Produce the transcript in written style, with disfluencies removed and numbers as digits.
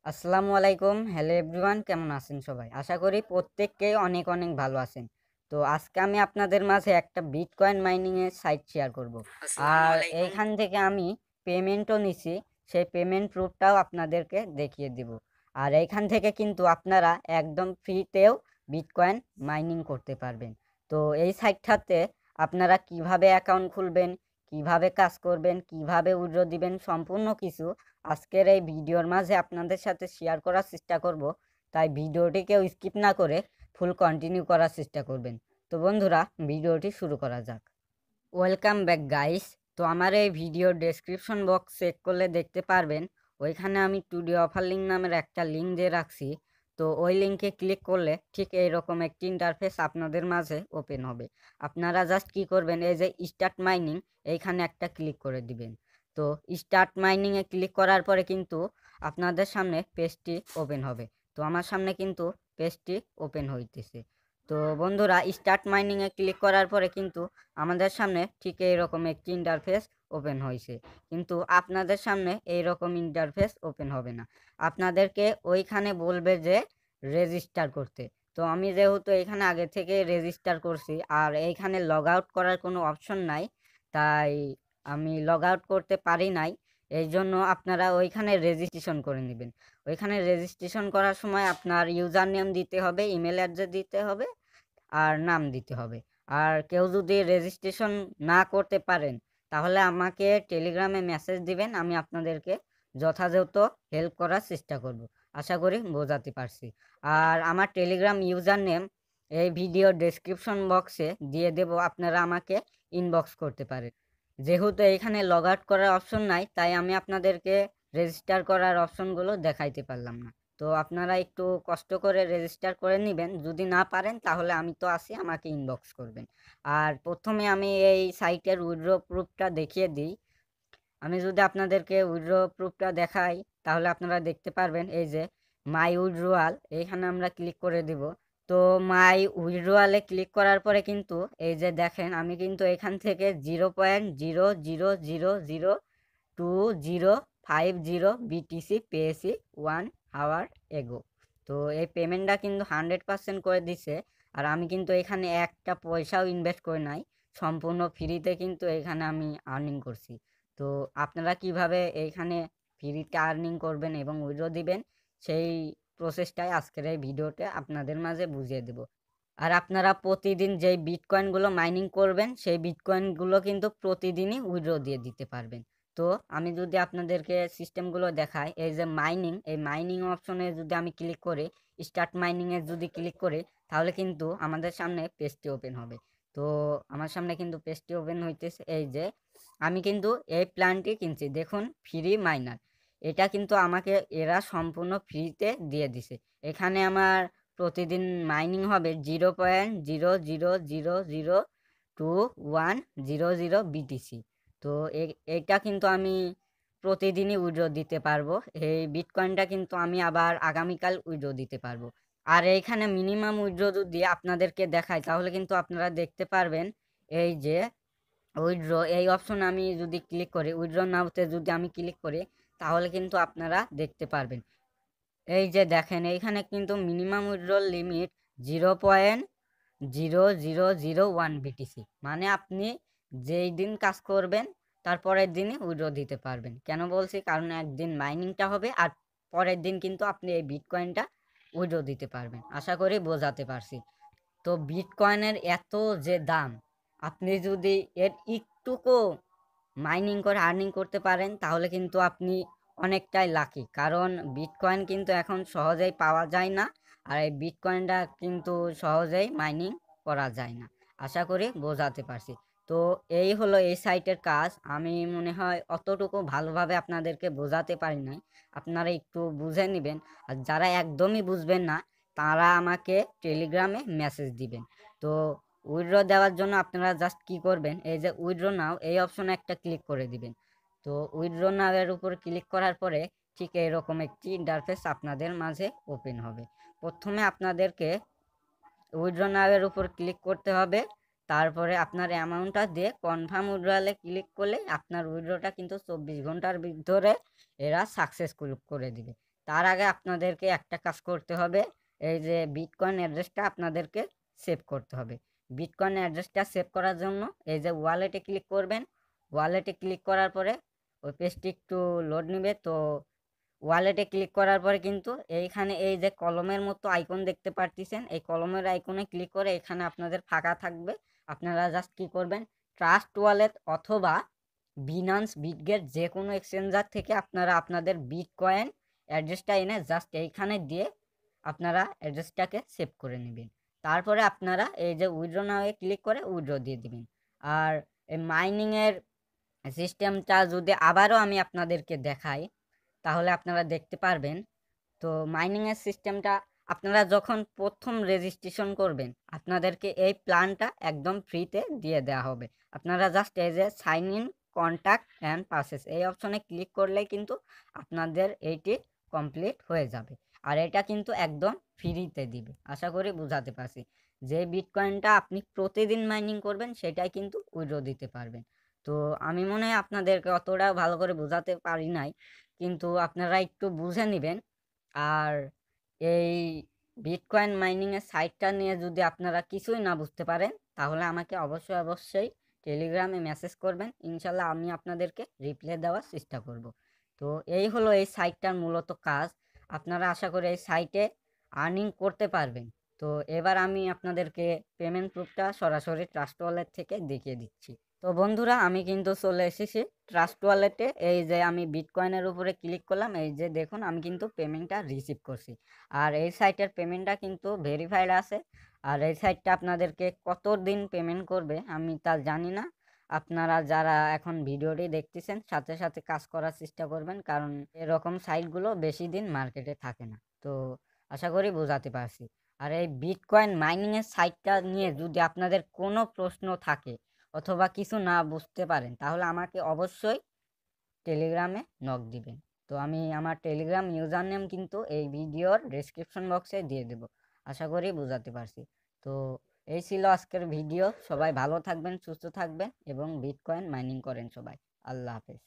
আসসালামু আলাইকুম। Hello everyone, কেমন আছেন সবাই? আশা করি প্রত্যেককেই অনেক অনেক ভালো আছেন। তো আজকে আমি আপনাদের মাঝে একটা বিটকয়েন মাইনিং এর সাইট শেয়ার করব। আসসালামু আর আলাইকুম। এইখান থেকে আমি পেমেন্টও নিছি। সেই পেমেন্ট প্রুফটাও আপনাদেরকে দেখিয়ে দিব। আর এইখান থেকে কিন্তু আপনারা একদম ফ্রিতেও বিটকয়েন মাইনিং করতে পারবেন। তো এই সাইটটাতে আপনারা কিভাবে অ্যাকাউন্ট খুলবেন, কিভাবে কাজ করবেন, কিভাবে উইথড্র দিবেন সম্পূর্ণ কিছু আজকের এই ভিডিওর মাঝে আপনাদের সাথে শেয়ার করার চেষ্টা করব। তাই ভিডিওটি কেউ স্কিপ না করে ফুল কন্টিনিউ করার চেষ্টা করবেন। তো বন্ধুরা, ভিডিওটি শুরু করা যাক। Welcome back guys. তো আমার এই ভিডিও ডেসক্রিপশন বক্স চেক করলে দেখতে পারবেন ওইখানে আমি টুডে অফার লিঙ্ক নামের একটা লিঙ্ক দিয়ে রাখছি। তো ওই লিঙ্কে ক্লিক করলে ঠিক এইরকম একটি ইন্টারফেস আপনাদের মাঝে ওপেন হবে। আপনারা জাস্ট কি করবেন, এই যে স্টার্ট মাইনিং এইখানে একটা ক্লিক করে দিবেন। তো স্টার্ট মাইনিংয়ে ক্লিক করার পরে কিন্তু আপনাদের সামনে পেজটি ওপেন হবে। তো আমার সামনে কিন্তু পেজটি ওপেন হইতেছে। তো বন্ধুরা, স্টার্ট মাইনিংয়ে ক্লিক করার পরে কিন্তু আমাদের সামনে ঠিক এইরকম একটি ইন্টারফেস ওপেন হয়েছে। কিন্তু আপনাদের সামনে এইরকম ইন্টারফেস ওপেন হবে না। আপনাদেরকে ওইখানে বলবে যে রেজিস্টার করতে। তো আমি যেহেতু এখানে আগে থেকে রেজিস্টার করছি আর এইখানে লগ আউট করার কোনো অপশন নাই, তাই আমি লগ আউট করতে পারি নাই। এই জন্য আপনারা ওইখানে রেজিস্ট্রেশন করে নেবেন। ওইখানে রেজিস্ট্রেশন করার সময় আপনার ইউজার নেম দিতে হবে, ইমেল অ্যাড্রেস দিতে হবে আর নাম দিতে হবে। আর কেউ যদি রেজিস্ট্রেশন না করতে পারেন তাহলে আমাকে টেলিগ্রামে মেসেজ দিবেন, আমি আপনাদেরকে যথাযথ হেল্প করার চেষ্টা করব। আশা করি বোঝাতে পারছি। আর আমার টেলিগ্রাম ইউজার নেম এই ভিডিও ডেসক্রিপশন বক্সে দিয়ে দেব, আপনারা আমাকে ইনবক্স করতে পারেন। যেহেতু এখানে লগ আউট করার অপশন নাই, তাই আমি আপনাদেরকে রেজিস্টার করার অপশনগুলো দেখাইতে পারলাম না। তো আপনারা একটু কষ্ট করে রেজিস্টার করে নেবেন। যদি না পারেন তাহলে আমি তো আছি, আমাকে ইনবক্স করবেন। আর প্রথমে আমি এই সাইটের উইথড্র প্রুফটা দেখিয়ে দিই। আমি যদি আপনাদেরকে উইথড্র প্রুফটা দেখাই তাহলে আপনারা দেখতে পারবেন, এই যে মাই উইথড্রয়াল, এইখানে আমরা ক্লিক করে দিব। তো মাই উইথড্রয়ালে ক্লিক করার পরে কিন্তু এই যে দেখেন, আমি কিন্তু এখান থেকে 0.0002050 বিটিসি পেয়েছি 1 আওয়ার এগো। তো এই পেমেন্টটা কিন্তু 100% করে দিছে। আর আমি কিন্তু এখানে একটা পয়সাও ইনভেস্ট করে নাই, সম্পূর্ণ ফ্রিতে কিন্তু এখানে আমি আর্নিং করছি। তো আপনারা কিভাবে এইখানে ফ্রিতে আর্নিং করবেন এবং উইথড্র দিবেন, সেই প্রসেসটাই আজকের এই ভিডিওতে আপনাদের মাঝে বুঝিয়ে দেব। আর আপনারা প্রতিদিন যেই বিটকয়েনগুলো মাইনিং করবেন সেই বিটকয়েনগুলো কিন্তু প্রতিদিনই উইথড্র দিয়ে দিতে পারবেন। তো আমি যদি আপনাদেরকে সিস্টেমগুলো দেখাই, এই যে মাইনিং, এই মাইনিং অপশনে যদি আমি ক্লিক করি, স্টার্ট মাইনিংয়ে যদি ক্লিক করি, তাহলে কিন্তু আমাদের সামনে পেজটি ওপেন হবে। তো আমার সামনে কিন্তু পেজটি ওপেন হইতেছে। এই যে আমি কিন্তু এই প্ল্যানটি কিনছি, দেখুন ফ্রি মাইনার। এটা কিন্তু আমাকে এরা সম্পূর্ণ ফ্রিতে দিয়ে দিছে। এখানে আমার প্রতিদিন মাইনিং হবে 0.0002100 বিটিসি। তো এইটা কিন্তু আমি প্রতিদিনই উইথড্র দিতে পারবো। এই বিটকয়েনটা কিন্তু আমি আবার আগামীকাল উইথড্র দিতে পারবো। আর এইখানে মিনিমাম উইথড্র যদি আপনাদেরকে দেখায় তাহলে কিন্তু আপনারা দেখতে পারবেন, এই যে উইথড্র এই অপশন আমি যদি ক্লিক করি, উইথড্র নাওতে যদি আমি ক্লিক করি, তাহলে কিন্তু আপনারা দেখতে পারবেন, এই যে দেখেন এইখানে কিন্তু মিনিমাম উইথড্রল লিমিট 0.00001 বিটিসি। মানে আপনি যেই দিন কাজ করবেন তার পরের দিনই উইথড্র দিতে পারবেন। কেন বলছি, কারণ একদিন মাইনিংটা হবে আর পরের দিন কিন্তু আপনি এই বিটকয়েনটা উইথড্র দিতে পারবেন। আশা করি বোঝাতে পারছি। তো বিটকয়েনের এত যে দাম, আপনি যদি এর একটুকু মাইনিং করে আর্নিং করতে পারেন তাহলে কিন্তু আপনি অনেকটাই লাকি। কারণ বিটকয়েন কিন্তু এখন সহজেই পাওয়া যায় না, আর এই বিটকয়েনটা কিন্তু সহজেই মাইনিং করা যায় না। আশা করি বোঝাতে পারছি। তো এই হলো এই সাইটের কাজ। আমি মনে হয় অতটুকু ভালোভাবে আপনাদেরকে বোঝাতে পারি নাই, আপনারা একটু বুঝে নেবেন। আর যারা একদমই বুঝবেন না তারা আমাকে টেলিগ্রামে মেসেজ দিবেন। তো উইথড্র দেওয়ার জন্য আপনারা জাস্ট কি করবেন, এই যে উইথড্র নাও এই অপশনে একটা ক্লিক করে দিবেন। তো উইথড্র নাও এর উপর ক্লিক করার পরে ঠিক এরকম একটি ইন্টারফেস আপনাদের মাঝে ওপেন হবে। প্রথমে আপনাদেরকে উইথড্র নাও এর উপর ক্লিক করতে হবে। তারপরে আপনার অ্যামাউন্টটা দিয়ে কনফার্ম উইথড্রয়ালে ক্লিক করলে আপনার উইথড্রটা কিন্তু 24 ঘন্টার ভিতরে এরা সাকসেসফুল করে দিবে। তার আগে আপনাদেরকে একটা কাজ করতে হবে, এই যে বিটকয়েন অ্যাড্রেসটা আপনাদেরকে সেভ করতে হবে। বিটকয়েন অ্যাড্রেসটা সেভ করার জন্য এই যে ওয়ালেটে ক্লিক করবেন। ওয়ালেটে ক্লিক করার পরে ওই পেজটি একটু লোড নেবে। তো ওয়ালেটে ক্লিক করার পরে কিন্তু এইখানে এই যে কলমের মতো আইকন দেখতে পারতেছেন, এই কলমের আইকনে ক্লিক করে এখানে আপনাদের ফাঁকা থাকবে। আপনারা জাস্ট কি করবেন, ট্রাস্ট ওয়ালেট অথবা বিনান্স, বিটগেট যে কোনো এক্সচেঞ্জার থেকে আপনারা আপনাদের বিটকয়েন অ্যাড্রেসটা এনে জাস্ট এইখানে দিয়ে আপনারা অ্যাড্রেসটাকে সেভ করে নেবেন। তারপরে আপনারা এই যে উইথড্র নাও ক্লিক করে উইথড্র দিয়ে দিবেন। আর এই মাইনিংয়ের সিস্টেমটা যদি আবারও আমি আপনাদেরকে দেখাই, তাহলে আপনারা দেখতে পারবেন। তো মাইনিংয়ের সিস্টেমটা, আপনারা যখন প্রথম রেজিস্ট্রেশন করবেন আপনাদেরকে এই প্ল্যানটা একদম ফ্রিতে দিয়ে দেওয়া হবে। আপনারা জাস্ট এই যে sign in, contact and purchase এই অপশনে ক্লিক করলেই কিন্তু আপনাদের এইটি কমপ্লিট হয়ে যাবে। আর এটা কিন্তু একদম ফ্রিতে দিবে। আশা করি বুঝাতে পারছি। যে বিটকয়েনটা আপনি প্রতিদিন মাইনিং করবেন সেটাই কিন্তু উইথড্র দিতে পারবেন। তো আমি মনে হয় আপনাদেরকে অতটা ভালো করে বোঝাতে পারি নাই, কিন্তু আপনারা একটু বুঝে নেবেন। আর এই বিটকয়েন মাইনিং এর সাইটটা নিয়ে যদি আপনারা কিছুই না বুঝতে পারেন, তাহলে আমাকে অবশ্যই অবশ্যই টেলিগ্রামে মেসেজ করবেন। ইনশাল্লাহ আমি আপনাদেরকে রিপ্লাই দেওয়ার চেষ্টা করব। তো এই হলো এই সাইটটার মূলত কাজ। আপনারা আশা করি এই সাইটে আর্নিং করতে পারবেন। তো এবার আমি আপনাদেরকে পেমেন্ট প্রুফটা সরাসরি ট্রাস্ট ওয়ালেট থেকে দেখিয়ে দিচ্ছি। তো বন্ধুরা, আমি কিন্তু চলে এসেছি ট্রাস্ট ওয়ালেটে। এই যে আমি বিটকয়েনের উপরে ক্লিক করলাম, এই যে দেখুন আমি কিন্তু পেমেন্টটা রিসিভ করছি। আর এই সাইটের পেমেন্টটা কিন্তু ভেরিফাইড আছে। আর এই সাইটটা আপনাদেরকে কত দিন পেমেন্ট করবে আমি তা জানি না। আপনারা যারা এখন ভিডিওটি দেখতেছেন সাথে সাথে কাজ করার চেষ্টা করবেন, কারণ এরকম সাইটগুলো বেশি দিন মার্কেটে থাকে না। তো আশা করি বোঝাতে পারছি। আর এই বিটকয়েন মাইনিংয়ের সাইটটা নিয়ে যদি আপনাদের কোনো প্রশ্ন থাকে অথবা কিছু না বুঝতে পারেন, তাহলে আমাকে অবশ্যই টেলিগ্রামে নক দিবেন। তো আমি আমার টেলিগ্রাম ইউজার নেম কিন্তু এই ভিডিওর ডেসক্রিপশন বক্সে দিয়ে দেব। আশা করি বোঝাতে পারছি। তো এই ছিল আজকের ভিডিও। সবাই ভালো থাকবেন, সুস্থ থাকবেন এবং বিটকয়েন মাইনিং করেন সবাই। আল্লাহ হাফেজ।